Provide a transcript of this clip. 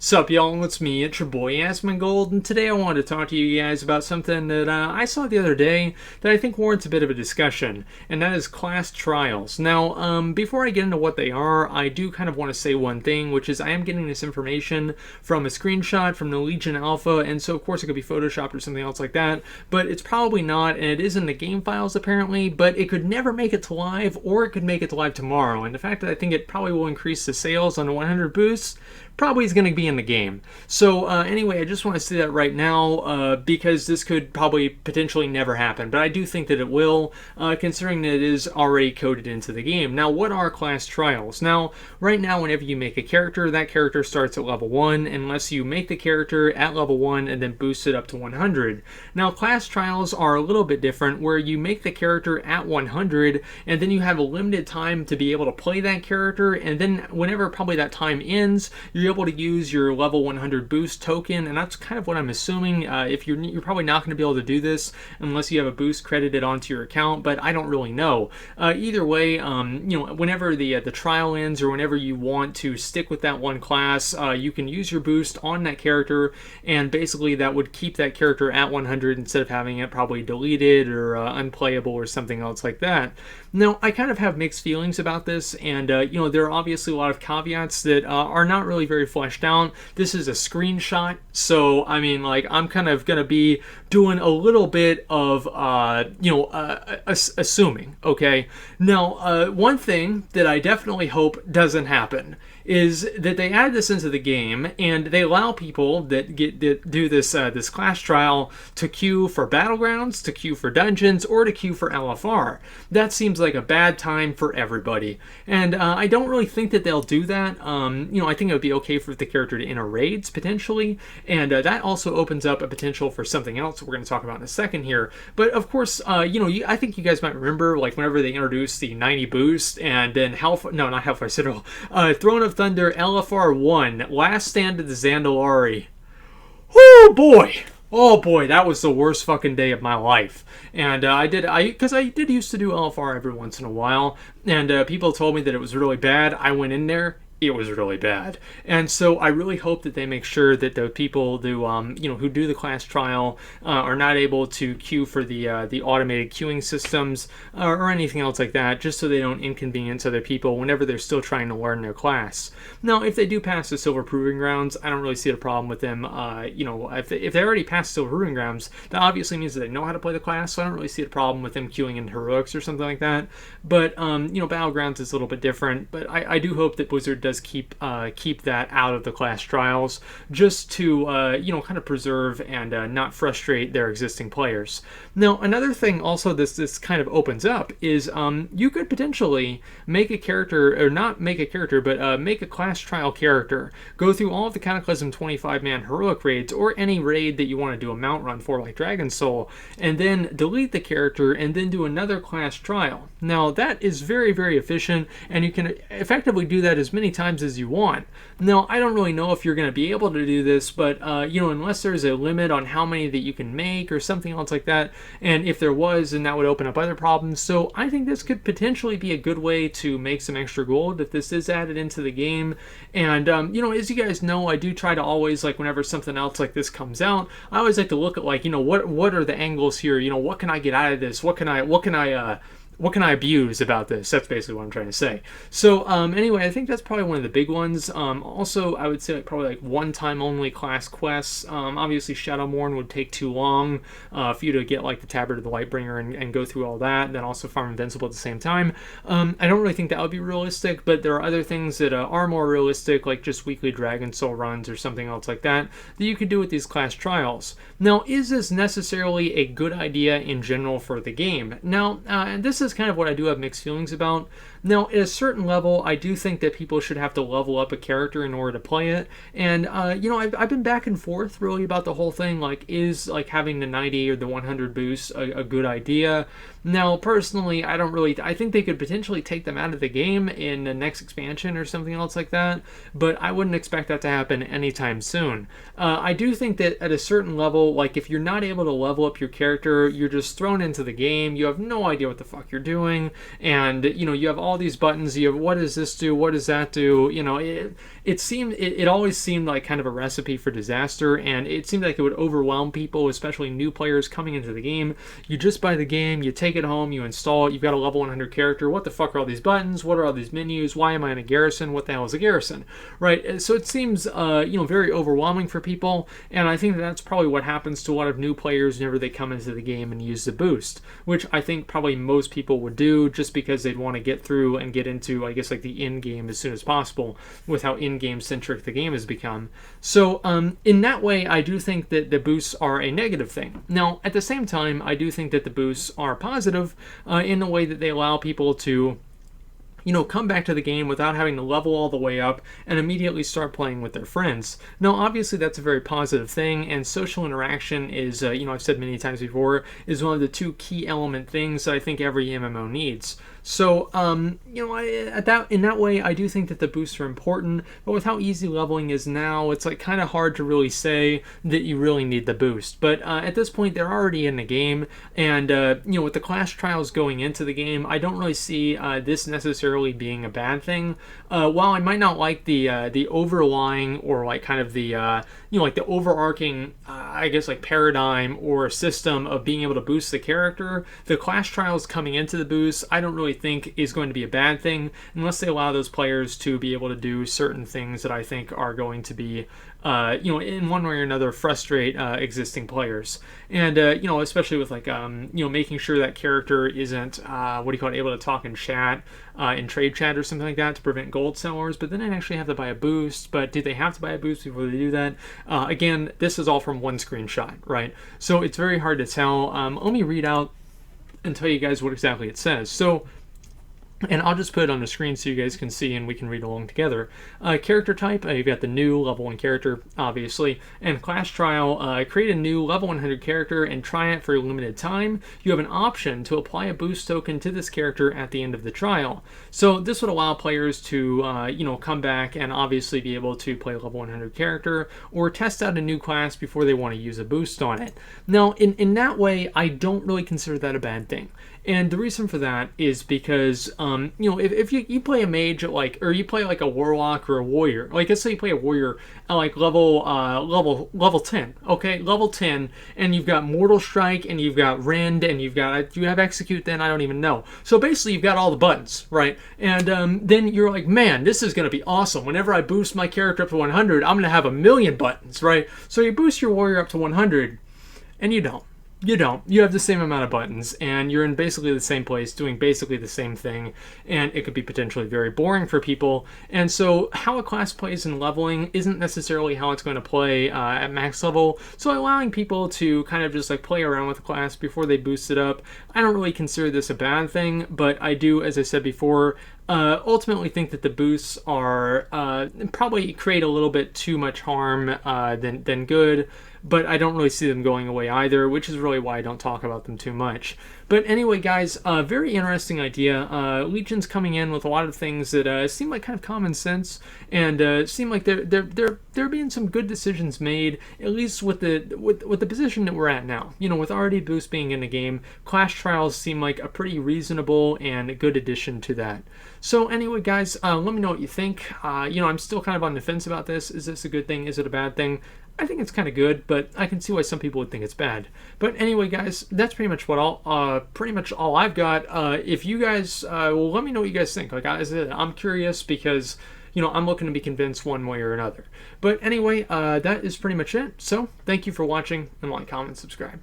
Sup, y'all? It's me, it's your boy Asmongold, and today I wanted to talk to you guys about something that I saw the other day that I think warrants a bit of a discussion, and that is class trials. Now, before I get into what they are, I do kind of want to say one thing, which is I am getting this information from a screenshot from the Legion Alpha, and so of course it could be photoshopped or something else like that, but it's probably not, and it is in the game files apparently, but it could never make it to live, or it could make it to live tomorrow, and the fact that I think it probably will increase the sales on the 100 boosts probably is going to be in the game. So anyway, I just want to say that right now because this could probably potentially never happen, but I do think that it will, considering that it is already coded into the game. Now, what are class trials? Now, right now, whenever you make a character, that character starts at level 1 unless you make the character at level 1 and then boost it up to 100. Now, class trials are a little bit different, where you make the character at 100 and then you have a limited time to be able to play that character, and then whenever probably that time ends, you're able to use your level 100 boost token, and that's kind of what I'm assuming. If you're probably not going to be able to do this unless you have a boost credited onto your account, but I don't really know. Either way, whenever the trial ends or whenever you want to stick with that one class, you can use your boost on that character, and basically that would keep that character at 100 instead of having it probably deleted or unplayable or something else like that. Now, I kind of have mixed feelings about this, and there are obviously a lot of caveats that are not really very fleshed out. This is a screenshot, so I mean, like, I'm kind of gonna be doing a little bit of assuming. Okay, now one thing that I definitely hope doesn't happen is that they add this into the game and they allow people that do this class trial to queue for battlegrounds, to queue for dungeons, or to queue for LFR. That seems like a bad time for everybody, and I don't really think that they'll do that. I think it would be okay for the character to enter raids potentially, and that also opens up a potential for something else we're going to talk about in a second here. But of course, I think you guys might remember, like, whenever they introduced the 90 boost and then not Hellfire Citadel, Throne of Thunder LFR 1, Last Stand of the Zandalari. Oh boy! Oh boy, that was the worst fucking day of my life. And I did used to do LFR every once in a while, and people told me that it was really bad. I went in there. It was really bad, and so I really hope that they make sure that the people who do the class trial are not able to queue for the automated queuing systems or anything else like that, just so they don't inconvenience other people whenever they're still trying to learn their class. Now, if they do pass the Silver Proving Grounds, I don't really see a problem with them. If they already passed Silver Proving Grounds, that obviously means that they know how to play the class, so I don't really see a problem with them queuing in Heroics or something like that. But Battlegrounds is a little bit different. But I do hope that Blizzard does keep that out of the class trials, just to kind of preserve and not frustrate their existing players. Now, another thing also this kind of opens up is you could potentially make a character, or not make a character, but make a class trial character, go through all of the Cataclysm 25-man heroic raids, or any raid that you want to do a mount run for, like Dragon Soul, and then delete the character and then do another class trial. Now, that is very, very efficient, and you can effectively do that as many times as you want. Now, I don't really know if you're going to be able to do this, but unless there's a limit on how many that you can make or something else like that, and if there was, then that would open up other problems. So I think this could potentially be a good way to make some extra gold if this is added into the game. And as you guys know, I do try to always, like, whenever something else like this comes out, I always like to look at, like, what are the angles here? What can I get out of this? What can I abuse about this? That's basically what I'm trying to say. So anyway, I think that's probably one of the big ones. Also, I would say probably like one-time only class quests. Obviously, Shadowmourne would take too long for you to get like the Tabard of the Lightbringer and go through all that, and then also farm Invincible at the same time. I don't really think that would be realistic, but there are other things that are more realistic, like just weekly Dragon Soul runs or something else like that you could do with these class trials. Now, is this necessarily a good idea in general for the game? Now, and this is kind of what I do have mixed feelings about. Now, at a certain level, I do think that people should have to level up a character in order to play it. And, I've been back and forth really about the whole thing. Like, is like having the 90 or the 100 boost a good idea? Now, personally, I think they could potentially take them out of the game in the next expansion or something else like that, but I wouldn't expect that to happen anytime soon. I do think that at a certain level, like, if you're not able to level up your character, you're just thrown into the game, you have no idea what the fuck you're doing, and, you have all all these buttons. You have, what does this do? What does that do? You know, it always seemed like kind of a recipe for disaster, and it seemed like it would overwhelm people, especially new players coming into the game. You just buy the game, you take it home, you install it, you've got a level 100 character. What the fuck are all these buttons? What are all these menus? Why am I in a garrison? What the hell is a garrison? Right? So it seems, very overwhelming for people, and I think that's probably what happens to a lot of new players whenever they come into the game and use the boost, which I think probably most people would do just because they'd want to get through and get into, I guess, like the end game as soon as possible with how in-game centric the game has become. So in that way, I do think that the boosts are a negative thing. Now, at the same time, I do think that the boosts are positive in the way that they allow people to come back to the game without having to level all the way up and immediately start playing with their friends. Now, obviously, that's a very positive thing, and social interaction is, I've said many times before, is one of the two key element things that I think every MMO needs. So, in that way, I do think that the boosts are important, but with how easy leveling is now, it's like kind of hard to really say that you really need the boost. But at this point, they're already in the game, and with the class trials going into the game, I don't really see this necessarily being a bad thing. While I might not like the overlying or like kind of the like the overarching paradigm or system of being able to boost the character, the class trials coming into the boost, I don't really think is going to be a bad thing unless they allow those players to be able to do certain things that I think are going to be in one way or another frustrate existing players, and especially with making sure that character isn't able to talk in chat, in trade chat or something like that to prevent gold sellers, but then they actually have to buy a boost. But do they have to buy a boost before they do that? Again, this is all from one screenshot, right? So it's very hard to tell. Let me read out and tell you guys what exactly it says. So, and I'll just put it on the screen so you guys can see and we can read along together. Character type, you've got the new level 1 character, obviously. And class trial, create a new level 100 character and try it for a limited time. You have an option to apply a boost token to this character at the end of the trial. So this would allow players to, come back and obviously be able to play a level 100 character or test out a new class before they want to use a boost on it. Now, in that way, I don't really consider that a bad thing. And the reason for that is because, if you play a mage or you play like a warlock or a warrior, like let's say you play a warrior at like level 10, okay, level 10, and you've got Mortal Strike and you've got Rend and you have Execute. Then I don't even know. So basically, you've got all the buttons, right? And then you're like, man, this is gonna be awesome. Whenever I boost my character up to 100, I'm gonna have 1,000,000 buttons, right? So you boost your warrior up to 100, and you don't. You don't. You have the same amount of buttons, and you're in basically the same place doing basically the same thing, and it could be potentially very boring for people. And so how a class plays in leveling isn't necessarily how it's going to play at max level. So allowing people to kind of just like play around with the class before they boost it up, I don't really consider this a bad thing, but I do, as I said before, ultimately think that the boosts are probably create a little bit too much harm than good, but I don't really see them going away either, which is really why I don't talk about them too much. But anyway, guys, very interesting idea. Legion's coming in with a lot of things that seem like kind of common sense, and seem like there being some good decisions made, at least with the position that we're at now. With already boost being in the game, class trials seem like a pretty reasonable and good addition to that. So anyway, guys, let me know what you think. I'm still kind of on the fence about this. Is this a good thing? Is it a bad thing? I think it's kind of good, but I can see why some people would think it's bad. But anyway, guys, that's pretty much all I've got. If you guys, let me know what you guys think. Like I said, I'm curious because I'm looking to be convinced one way or another. But anyway, that is pretty much it. So thank you for watching, and like, comment, subscribe.